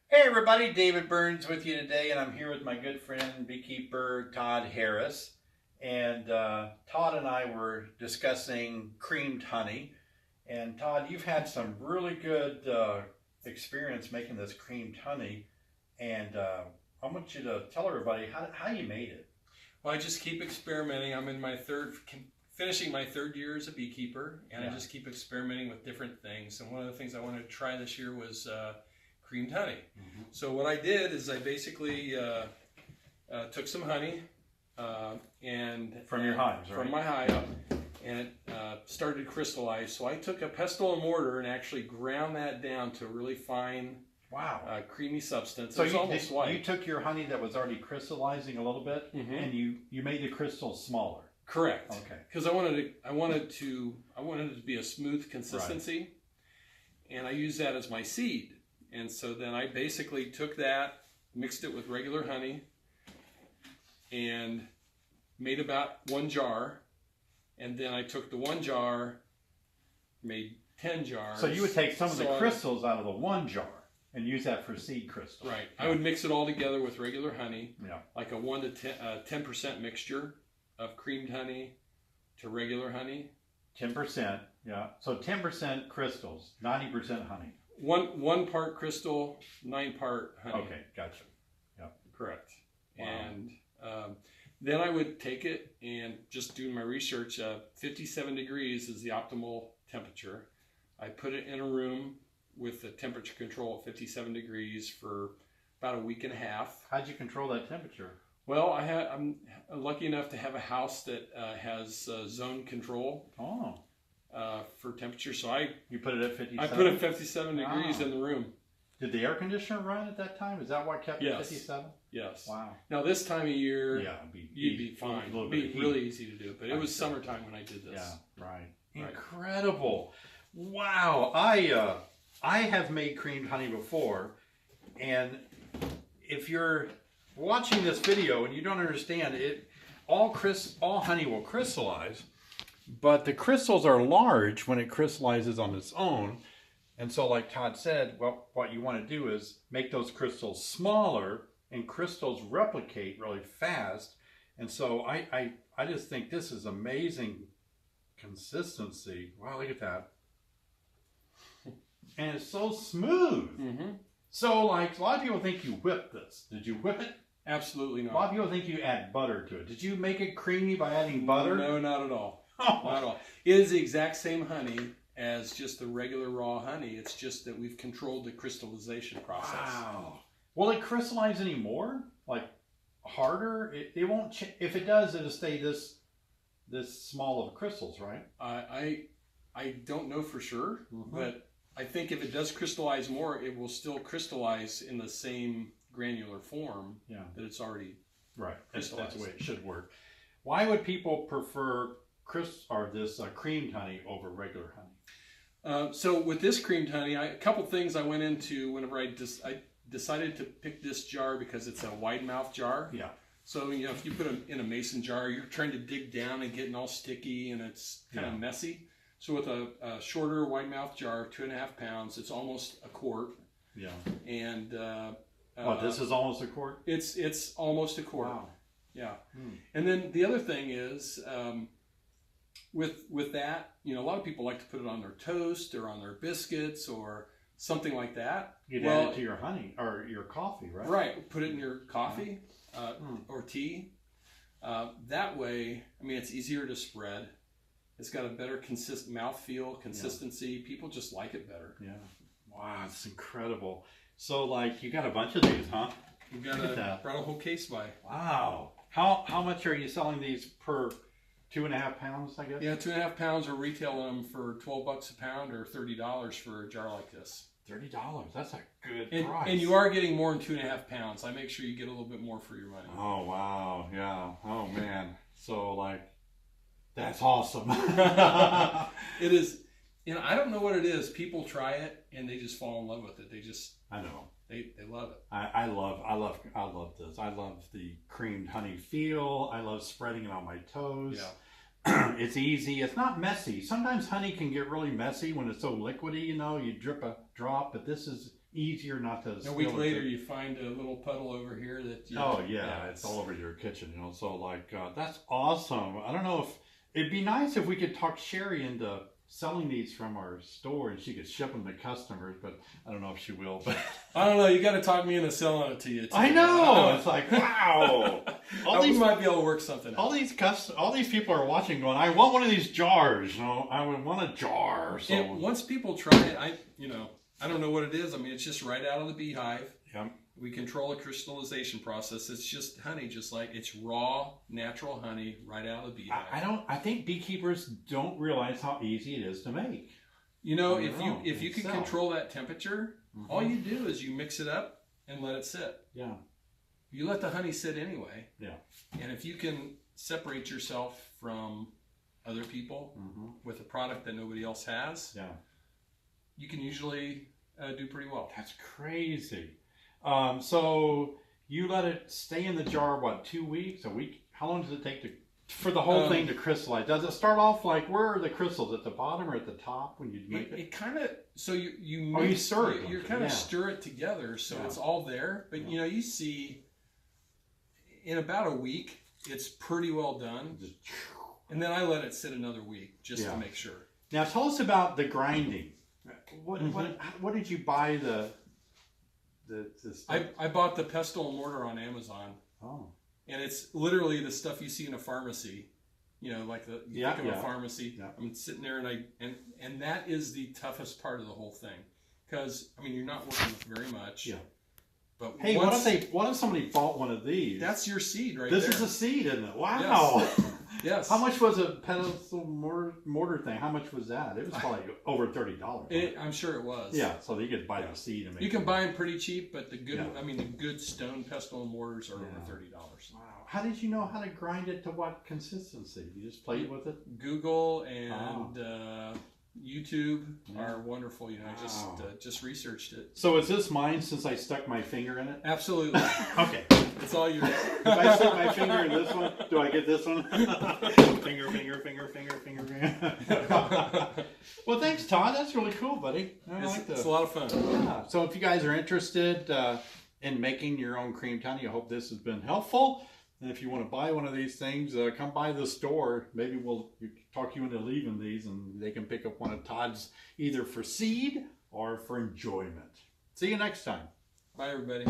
Hey everybody, David Burns with you today, and I'm here with my good friend, beekeeper Todd Harris. And Todd and I were discussing creamed honey. And Todd, you've had some really good experience making this creamed honey. And I want you to tell everybody how you made it. Well, I just keep experimenting. I'm in my finishing my third year as a beekeeper, and I just keep experimenting with different things. And one of the things I wanted to try this year was creamed honey. Mm-hmm. So what I did is I basically took some honey from your hives, right? From my hive, and it started to crystallize. So I took a pestle and mortar and actually ground that down to a really fine, creamy substance. So you took your honey that was already crystallizing a little bit, and you made the crystals smaller. Correct. Okay. Because I wanted it to be a smooth consistency, and I used that as my seed. And so then I basically took that, mixed it with regular honey, and made about 1 jar. And then I took the 1 jar, made 10 jars. So you would take some of the crystals out of the 1 jar and use that for seed crystals. Right. I would mix it all together with regular honey, like a 1 to 10% mixture of creamed honey to regular honey. 10%, yeah. So 10% crystals, 90% honey. One part crystal, 9 part honey. Okay, gotcha. Yeah, correct. Wow. And then I would take it and just do my research. 57 degrees is the optimal temperature. I put it in a room with the temperature control at 57 degrees for about a week and a half. How'd you control that temperature? Well, I'm lucky enough to have a house that has zone control. Oh. For temperature, so you put it at 57. I put it at 57 degrees in the room. Did the air conditioner run at that time? Is that what kept it at 57? Yes. Wow. Now this time of year, you'd be fine. It'd be really easy to do, but it was summertime when I did this. Yeah, right. Incredible. Wow. I have made creamed honey before, and if you're watching this video and you don't understand it, all honey will crystallize. But the crystals are large when it crystallizes on its own. And so like Todd said, well, what you want to do is make those crystals smaller, and crystals replicate really fast. And so I just think this is amazing consistency. Wow, look at that. And it's so smooth. So like a lot of people think you whip this. Did you whip it? Absolutely not. A lot of people think you add butter to it. Did you make it creamy by adding butter? No, not at all. Not at all. It is the exact same honey as just the regular raw honey. It's just that we've controlled the crystallization process. Wow. Will it crystallize any more? Like harder? It won't. If it does, it'll stay this small of crystals, right? I don't know for sure, but I think if it does crystallize more, it will still crystallize in the same granular form that it's already crystallized. That's the way it should work. Why would people prefer this creamed honey over regular honey? So with this creamed honey, a couple things I went into whenever I decided to pick this jar because it's a wide mouth jar. Yeah. So if you put it in a mason jar, you're trying to dig down and getting all sticky, and it's kind of messy. So with a shorter wide mouth jar, 2.5 pounds, it's almost a quart. Yeah. And this is almost a quart? It's almost a quart. Wow. Yeah. And then the other thing is, with that, a lot of people like to put it on their toast or on their biscuits or something like that. You'd add it to your honey or your coffee, right? Right. Put it in your coffee or tea. That way, it's easier to spread. It's got a better mouthfeel, consistency. People just like it better. Yeah. Wow, it's incredible. So, like, you got a bunch of these, huh? We brought a whole case by. Wow. How much are you selling these per 2.5 pounds, I guess? Yeah, 2.5 pounds. We're retailing them for $12 a pound or $30 for a jar like this. $30. That's a good price. And you are getting more than 2.5 pounds. I make sure you get a little bit more for your money. Oh, wow. Yeah. Oh, man. So, like, that's awesome. It is. I don't know what it is. People try it and they just fall in love with it. I know. They love it. I love this. I love the creamed honey feel. I love spreading it on my toast. Yeah. It's easy. It's not messy. Sometimes honey can get really messy when it's so liquidy, you drip a drop, but this is easier not to A spill week it. later, you find a little puddle over here that. Oh yeah, it's all over your kitchen, you know. So like, that's awesome. I don't know if it'd be nice if we could talk Sherry into selling these from our store and she could ship them to customers, but I don't know if she will. But I don't know. You got to talk me into selling it to you. Too. I know. It's like, wow. We might be able to work something out. All these people are watching, going, I want one of these jars. You know, I would want a jar. So Once people try it, I don't know what it is. I mean, it's just right out of the beehive. yeah. We control the crystallization process. It's just honey, just like it's raw, natural honey right out of the beehive. I think beekeepers don't realize how easy it is to make. You know, if you can control that temperature, mm-hmm. all you do is you mix it up and let it sit. Yeah. You let the honey sit anyway. Yeah. And if you can separate yourself from other people mm-hmm. with a product that nobody else has, yeah, you can usually do pretty well. That's crazy. So you let it stay in the jar, what, 2 weeks, a week? How long does it take for the whole thing to crystallize? Does it start off like, where are the crystals, at the bottom or at the top when you make it? It kind of, so you you stir it. You kind of stir it together so it's all there. But you know, you see in about a week, it's pretty well done. And then I let it sit another week just to make sure. Now tell us about the grinding. What did you buy the I bought the pestle and mortar on Amazon. Oh. And it's literally the stuff you see in a pharmacy. You know, like you think of a pharmacy. Yeah. I'm sitting there and that is the toughest part of the whole thing. Because I mean you're not working with very much. Yeah. But hey, what if somebody bought one of these? That's your seed right this there. This is a seed, isn't it? Wow. Yes. Yes. How much was a pestle mortar thing? How much was that? It was probably over $30. I'm sure it was. Yeah, so you could buy the seed and make. You can buy them pretty cheap, but the good stone pestle and mortars are over $30. Wow. How did you know how to grind it to what consistency? You just played with it? Google and YouTube are wonderful. You know, I just researched it. So is this mine since I stuck my finger in it? Absolutely. Okay. It's all yours. If I stick my finger in this one, do I get this one? Finger. Well, thanks, Todd. That's really cool, buddy. It's a lot of fun. Yeah. So if you guys are interested in making your own creamed honey, I hope this has been helpful. And if you want to buy one of these things, come by the store. Maybe we'll talk you into leaving these, and they can pick up one of Todd's either for seed or for enjoyment. See you next time. Bye, everybody.